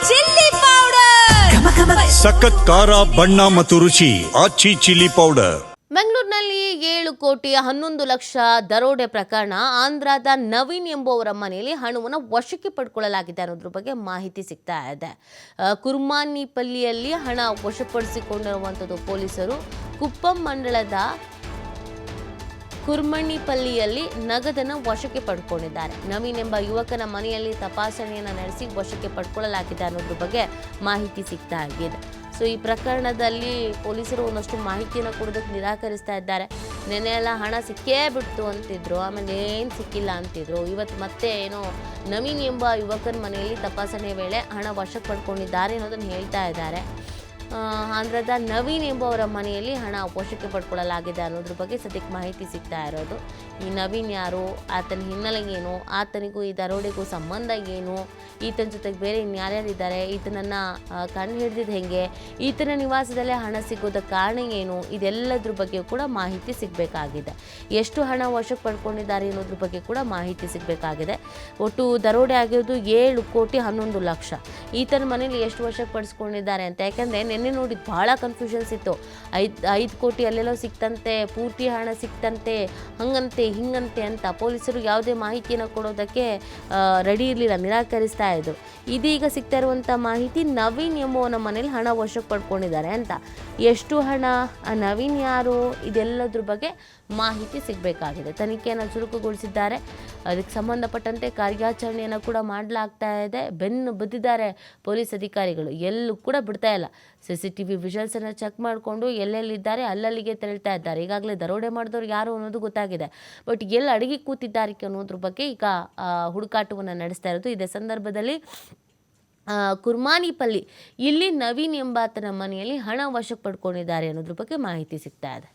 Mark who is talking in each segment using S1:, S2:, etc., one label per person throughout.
S1: Chilli powder,
S2: ಸಖತ್ ಖಾರ, ಬಣ್ಣ ಮತ್ತು ರುಚಿ. ಆಚಿ ಚಿಲ್ಲಿ ಪೌಡರ್.
S3: ಬೆಂಗಳೂರಿನಲ್ಲಿ 7 ಕೋಟಿ 11 ಲಕ್ಷ ದರೋಡೆ ಪ್ರಕರಣ. ಆಂಧ್ರದ ನವೀನ್ ಎಂಬುವರ ಮನೆಯಲ್ಲಿ ಹಣವನ್ನು ವಶಕ್ಕೆ ಪಡ್ಕೊಳ್ಳಲಾಗಿದೆ ಅನ್ನೋದ್ರ ಬಗ್ಗೆ ಮಾಹಿತಿ ಸಿಗ್ತಾ ಇದೆ. ಕುರ್ಮಾನಿಪಲ್ಲಿಯಲ್ಲಿ ಹಣ ವಶಪಡಿಸಿಕೊಂಡಿರುವಂಥದ್ದು ಪೊಲೀಸರು. ಕುಪ್ಪಂ ಮಂಡಳದ ಕುರ್ಮಣಿಪಲ್ಲಿಯಲ್ಲಿ ನಗದನ್ನು ವಶಕ್ಕೆ ಪಡ್ಕೊಂಡಿದ್ದಾರೆ. ನವೀನ್ ಎಂಬ ಯುವಕನ ಮನೆಯಲ್ಲಿ ತಪಾಸಣೆಯನ್ನು ನಡೆಸಿ ವಶಕ್ಕೆ ಪಡ್ಕೊಳ್ಳಲಾಗಿದೆ ಅನ್ನೋದ್ರ ಬಗ್ಗೆ ಮಾಹಿತಿ ಸಿಗ್ತಾ ಇದೆ. ಸೊ ಈ ಪ್ರಕರಣದಲ್ಲಿ ಪೊಲೀಸರು ಒಂದಷ್ಟು ಮಾಹಿತಿಯನ್ನು ಕೊಡೋದಕ್ಕೆ ನಿರಾಕರಿಸ್ತಾ ಇದ್ದಾರೆ. ನೆನ್ನೆ ಎಲ್ಲ ಹಣ ಸಿಕ್ಕೇ ಬಿಡ್ತು ಅಂತಿದ್ರು, ಆಮೇಲೆ ಏನು ಸಿಕ್ಕಿಲ್ಲ ಅಂತಿದ್ರು. ಇವತ್ತು ಮತ್ತೆ ಏನೋ ನವೀನ್ ಎಂಬ ಯುವಕನ ಮನೆಯಲ್ಲಿ ತಪಾಸಣೆ ವೇಳೆ ಹಣ ವಶಕ್ಕೆ ಪಡ್ಕೊಂಡಿದ್ದಾರೆ ಅನ್ನೋದನ್ನು ಹೇಳ್ತಾ ಇದ್ದಾರೆ. ಆಂಧ್ರದ ನವೀನ್ ಎಂಬುವರ ಮನೆಯಲ್ಲಿ ಹಣ ವಶಕ್ಕೆ ಪಡ್ಕೊಳ್ಳಲಾಗಿದೆ ಅನ್ನೋದ್ರ ಬಗ್ಗೆ ಸದ್ಯಕ್ಕೆ ಮಾಹಿತಿ ಸಿಗ್ತಾ ಇರೋದು. ಈ ನವೀನ್ ಯಾರು, ಆತನ ಹಿನ್ನೆಲೆ ಏನು, ಆತನಿಗೂ ಈ ದರೋಡೆಗೂ ಸಂಬಂಧ ಏನು, ಈತನ ಜೊತೆಗೆ ಬೇರೆ ಇನ್ಯಾರ್ಯಾರಿದ್ದಾರೆ, ಈತನನ್ನು ಕಂಡು ಹಿಡಿದಿದ್ದು ಹೇಗೆ, ಈತನ ನಿವಾಸದಲ್ಲೇ ಹಣ ಸಿಗೋದಕ್ಕೆ ಕಾರಣ ಏನು, ಇದೆಲ್ಲದ್ರ ಬಗ್ಗೆ ಕೂಡ ಮಾಹಿತಿ ಸಿಗಬೇಕಾಗಿದೆ. ಎಷ್ಟು ಹಣ ವಶಕ್ಕೆ ಪಡ್ಕೊಂಡಿದ್ದಾರೆ ಅನ್ನೋದ್ರ ಬಗ್ಗೆ ಕೂಡ ಮಾಹಿತಿ ಸಿಗಬೇಕಾಗಿದೆ. ಒಟ್ಟು ದರೋಡೆ ಆಗಿರೋದು 7 ಕೋಟಿ 11 ಲಕ್ಷ. ಈತನ ಮನೇಲಿ ಎಷ್ಟು ವಶಕ್ಕೆ ಪಡಿಸ್ಕೊಂಡಿದ್ದಾರೆ ಅಂತ, ಯಾಕೆಂದರೆ ನೆನ್ನೆ ನೋಡಿದ್ದು ಭಾಳ ಕನ್ಫ್ಯೂಷನ್ಸ್ ಇತ್ತು. 5 ಕೋಟಿ ಅಲ್ಲೆಲ್ಲೋ ಸಿಕ್ತಂತೆ, ಪೂರ್ತಿ ಹಣ ಸಿಕ್ತಂತೆ, ಹಂಗಂತೆ ಹಿಂಗಂತೆ ಅಂತ ಪೊಲೀಸರು ಯಾವುದೇ ಮಾಹಿತಿಯನ್ನು ಕೊಡೋದಕ್ಕೆ ರೆಡಿ ಇರಲಿಲ್ಲ, ನಿರಾಕರಿಸ್ತಾ ಇದ್ರು. ಇದೀಗ ಸಿಗ್ತಾ ಇರುವಂಥ ಮಾಹಿತಿ ನವೀನ್ ಎಂಬುವನ ಮನೇಲಿ ಹಣ ವಶಕ್ಕೆ ಪಡ್ಕೊಂಡಿದ್ದಾರೆ ಅಂತ. ಎಷ್ಟು ಹಣ, ನವೀನ್ ಯಾರು, ಇದೆಲ್ಲದ್ರ ಬಗ್ಗೆ ಮಾಹಿತಿ ಸಿಗಬೇಕಾಗಿದೆ. ತನಿಖೆಯನ್ನು ಚುರುಕುಗೊಳಿಸಿದ್ದಾರೆ. ಅದಕ್ಕೆ ಸಂಬಂಧಪಟ್ಟಂತೆ ಕಾರ್ಯಾಚರಣೆಯನ್ನು ಕೂಡ ಮಾಡಲಾಗ್ತಾ ಇದೆ. ಬೆನ್ನು ಬಿದ್ದಿದ್ದಾರೆ ಪೊಲೀಸ್ ಅಧಿಕಾರಿಗಳು, ಎಲ್ಲೂ ಕೂಡ ಬಿಡ್ತಾ ಇಲ್ಲ. CCTV ವಿಜುವಲ್ಸನ್ನು ಚೆಕ್ ಮಾಡಿಕೊಂಡು ಎಲ್ಲೆಲ್ಲಿದ್ದಾರೆ ಅಲ್ಲಲ್ಲಿಗೆ ತೆರಳ್ತಾ ಇದ್ದಾರೆ. ಈಗಾಗಲೇ ದರೋಡೆ ಮಾಡಿದವರು ಯಾರು ಅನ್ನೋದು ಗೊತ್ತಾಗಿದೆ. ಬಟ್ ಎಲ್ಲಿ ಅಡಗಿ ಕೂತಿದ್ದಾರೆ ಅನ್ನೋದ್ರ ಬಗ್ಗೆ ಈಗ ಹುಡುಕಾಟವನ್ನು ನಡೆಸ್ತಾ ಇರೋದು. ಇದೇ ಸಂದರ್ಭದಲ್ಲಿ ಕುರ್ಮಾನಿಪಲ್ಲಿ ಇಲ್ಲಿ ನವೀನ್ ಎಂಬಾತನ ಮನೆಯಲ್ಲಿ ಹಣ ವಶಕ್ಕೆ ಪಡ್ಕೊಂಡಿದ್ದಾರೆ ಅನ್ನೋದ್ರ ಬಗ್ಗೆ ಮಾಹಿತಿ ಸಿಗ್ತಾ ಇದೆ.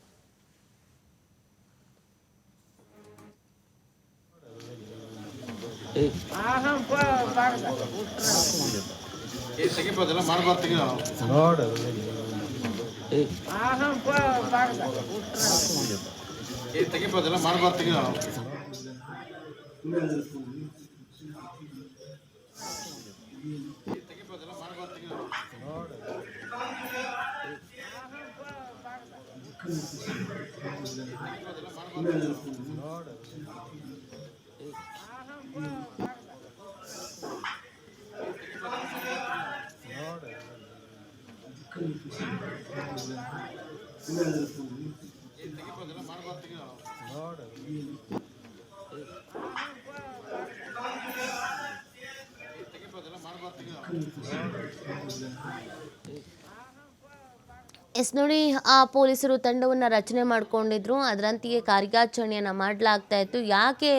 S3: ನೋಡಿ, ಆ ಪೊಲೀಸರು ತಂಡವನ್ನು ರಚನೆ ಮಾಡ್ಕೊಂಡಿದ್ರು. ಅದರಂತೆಯೇ ಕಾರ್ಯಾಚರಣೆಯನ್ನು ಮಾಡಲಾಗ್ತಾ ಇತ್ತು. ಯಾಕೆ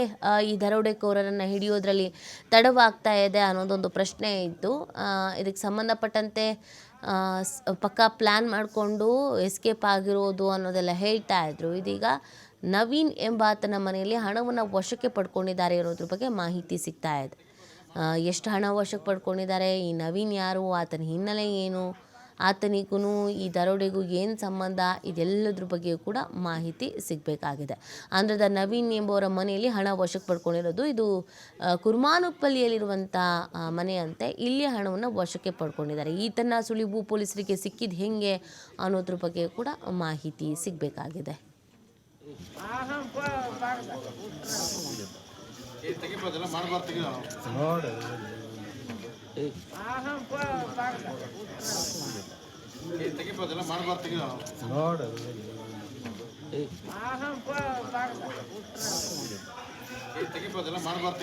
S3: ಈ ದರೋಡೆಕೋರರನ್ನು ಹಿಡಿಯೋದ್ರಲ್ಲಿ ತಡವಾಗ್ತಾ ಇದೆ ಅನ್ನೋದೊಂದು ಪ್ರಶ್ನೆ ಇತ್ತು. ಇದಕ್ಕೆ ಸಂಬಂಧಪಟ್ಟಂತೆ ಪಕ್ಕಾ ಪ್ಲ್ಯಾನ್ ಮಾಡಿಕೊಂಡು ಎಸ್ಕೇಪ್ ಆಗಿರೋದು ಅನ್ನೋದೆಲ್ಲ ಹೇಳ್ತಾ ಇದ್ರು. ಇದೀಗ ನವೀನ್ ಎಂಬಾತನ ಮನೆಯಲ್ಲಿ ಹಣವನ್ನು ವಶಕ್ಕೆ ಪಡ್ಕೊಂಡಿದ್ದಾರೆ ಅನ್ನೋದ್ರ ಬಗ್ಗೆ ಮಾಹಿತಿ ಸಿಗ್ತಾ ಇದೆ. ಎಷ್ಟು ಹಣ ವಶಕ್ಕೆ ಪಡ್ಕೊಂಡಿದ್ದಾರೆ, ಈ ನವೀನ್ ಯಾರು, ಆತನ ಹಿನ್ನೆಲೆ ಏನು, ಆತನಿಗೂ ಈ ದರೋಡೆಗೂ ಏನು ಸಂಬಂಧ, ಇದೆಲ್ಲದ್ರ ಬಗ್ಗೆಯೂ ಕೂಡ ಮಾಹಿತಿ ಸಿಗಬೇಕಾಗಿದೆ. ಆಂಧ್ರದ ನವೀನ್ ಎಂಬುವರ ಮನೆಯಲ್ಲಿ ಹಣ ವಶಕ್ಕೆ ಪಡ್ಕೊಂಡಿರೋದು. ಇದು ಕುರ್ಮಾನುಪಲ್ಲಿಯಲ್ಲಿರುವಂಥ ಮನೆಯಂತೆ. ಇಲ್ಲಿ ಹಣವನ್ನು ವಶಕ್ಕೆ ಪಡ್ಕೊಂಡಿದ್ದಾರೆ. ಈತನ ಸುಳಿವು ಪೊಲೀಸರಿಗೆ ಸಿಕ್ಕಿದ್ದು ಹೇಗೆ ಅನ್ನೋದ್ರ ಬಗ್ಗೆ ಕೂಡ ಮಾಹಿತಿ ಸಿಗಬೇಕಾಗಿದೆ.